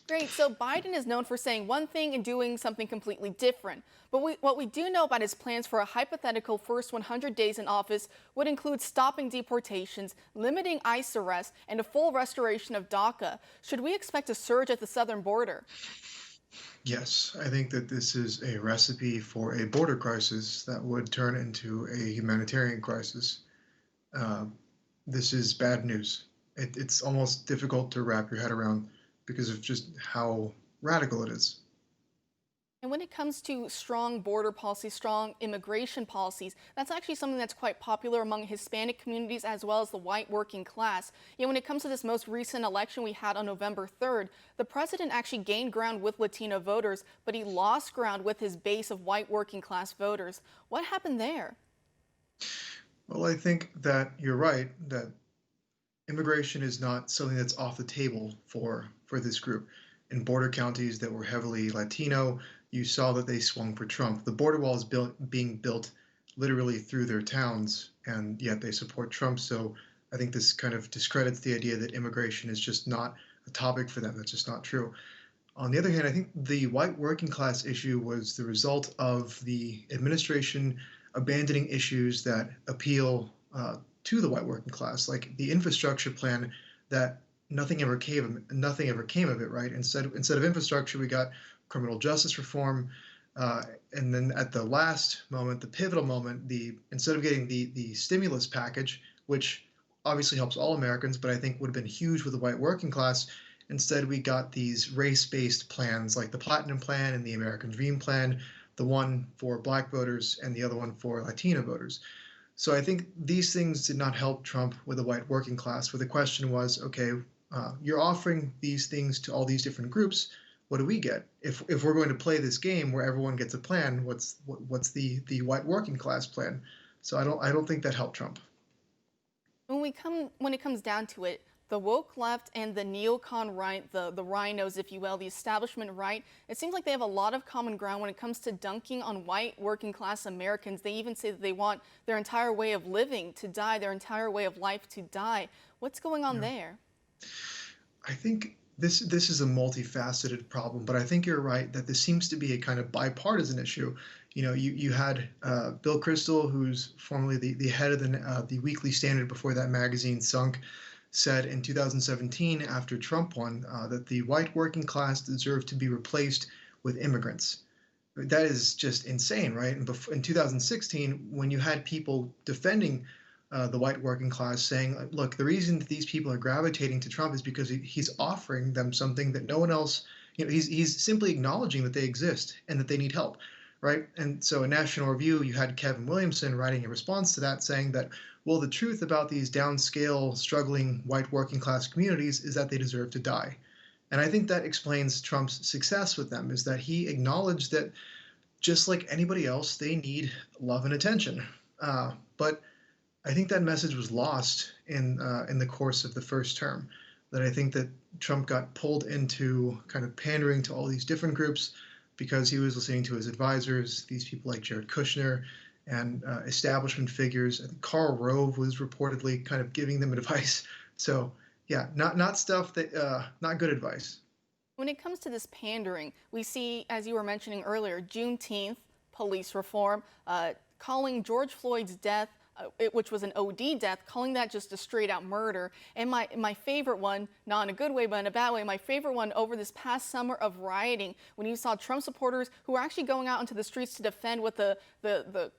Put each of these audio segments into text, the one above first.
Great. So Biden is known for saying one thing and doing something completely different. But what we do know about his plans for a hypothetical first 100 days in office would include stopping deportations, limiting ICE arrests, and a full restoration of DACA. Should we expect a surge at the southern border? Yes, I think that this is a recipe for a border crisis that would turn into a humanitarian crisis. Uh, this is bad news. It's almost difficult to wrap your head around because of just how radical it is. And when it comes to strong border policies, strong immigration policies, that's actually something that's quite popular among Hispanic communities as well as the white working class. Yet when it comes to this most recent election we had on November 3rd, the president actually gained ground with Latino voters, but he lost ground with his base of white working class voters. What happened there? Well, I think that you're right that immigration is not something that's off the table for this group. In border counties that were heavily Latino, you saw that they swung for Trump. The border wall is being built literally through their towns, and yet they support Trump. So I think this kind of discredits the idea that immigration is just not a topic for them. That's just not true. On the other hand, I think the white working class issue was the result of the administration abandoning issues that appeal to the white working class, like the infrastructure plan that nothing ever came of it, right? Instead of infrastructure, we got criminal justice reform, and then at the last moment, the pivotal moment, the instead of getting the stimulus package, which obviously helps all Americans, but I think would have been huge with the white working class. Instead, we got these race-based plans like the Platinum Plan and the American Dream Plan, the one for Black voters and the other one for Latino voters. So I think these things did not help Trump with the white working class, where the question was, okay, you're offering these things to all these different groups. What do we get? If we're going to play this game where everyone gets a plan, what's the white working class plan? So I don't think that helped Trump. When it comes down to it, the woke left and the neocon right, the rhinos, if you will, the establishment right, it seems like they have a lot of common ground when it comes to dunking on white working class Americans. They even say that they want their entire way of living to die, their entire way of life to die. What's going on Yeah. there? I think this is a multifaceted problem, but I think you're right that this seems to be a kind of bipartisan issue. You had Bill Kristol, who's formerly the head of the Weekly Standard before that magazine sunk, said in 2017 after Trump won that the white working class deserved to be replaced with immigrants. That is just insane, right? And in 2016, when you had people defending the white working class saying, look, the reason that these people are gravitating to Trump is because he's offering them something that no one else, he's simply acknowledging that they exist and that they need help, right? And so in National Review, you had Kevin Williamson writing a response to that saying that, well, the truth about these downscale, struggling white working class communities is that they deserve to die. And I think that explains Trump's success with them, is that he acknowledged that just like anybody else, they need love and attention. But I think that message was lost in the course of the first term. That I think that Trump got pulled into kind of pandering to all these different groups because he was listening to his advisors, these people like Jared Kushner and establishment figures. I think Karl Rove was reportedly kind of giving them advice. So yeah, not stuff that not good advice. When it comes to this pandering, we see, as you were mentioning earlier, Juneteenth, police reform, calling George Floyd's death, which was an OD death, calling that just a straight out murder. And my favorite one, not in a good way, but in a bad way, my favorite one over this past summer of rioting, when you saw Trump supporters who were actually going out into the streets to defend what the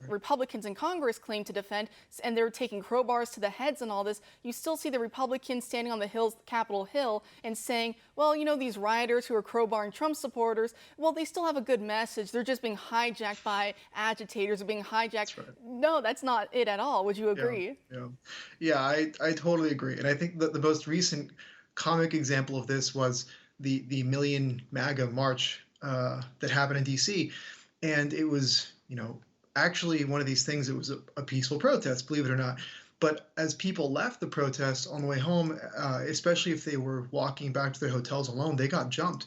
Republicans in Congress claimed to defend, and they were taking crowbars to the heads and all this. You still see the Republicans standing on the hills, Capitol Hill, and saying, well, these rioters who are crowbarring Trump supporters, well, they still have a good message. They're just being hijacked by agitators or being hijacked. That's right. No, that's not it at all. Would you Yeah, agree? yeah, yeah. I totally agree, and I think that the most recent comic example of this was the Million MAGA march that happened in D.C. And it was actually one of these things. It was a peaceful protest, believe it or not. But as people left the protest on the way home, especially if they were walking back to their hotels alone, they got jumped.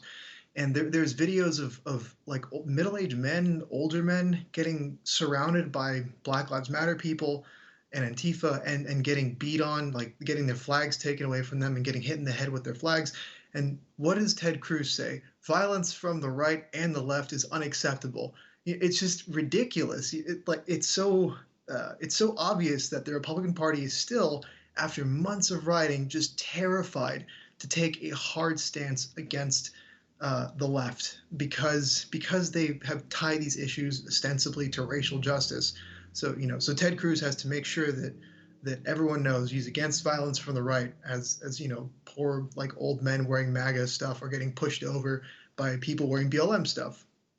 And there's videos of like middle-aged men, older men getting surrounded by Black Lives Matter people and Antifa and getting beat on, like getting their flags taken away from them and getting hit in the head with their flags. And what does Ted Cruz say? Violence from the right and the left is unacceptable. It's just ridiculous. It's so obvious that the Republican Party is still, after months of writing, just terrified to take a hard stance against the left because they have tied these issues ostensibly to racial justice. So so Ted Cruz has to make sure that everyone knows he's against violence from the right, as poor like old men wearing MAGA stuff are getting pushed over by people wearing BLM stuff.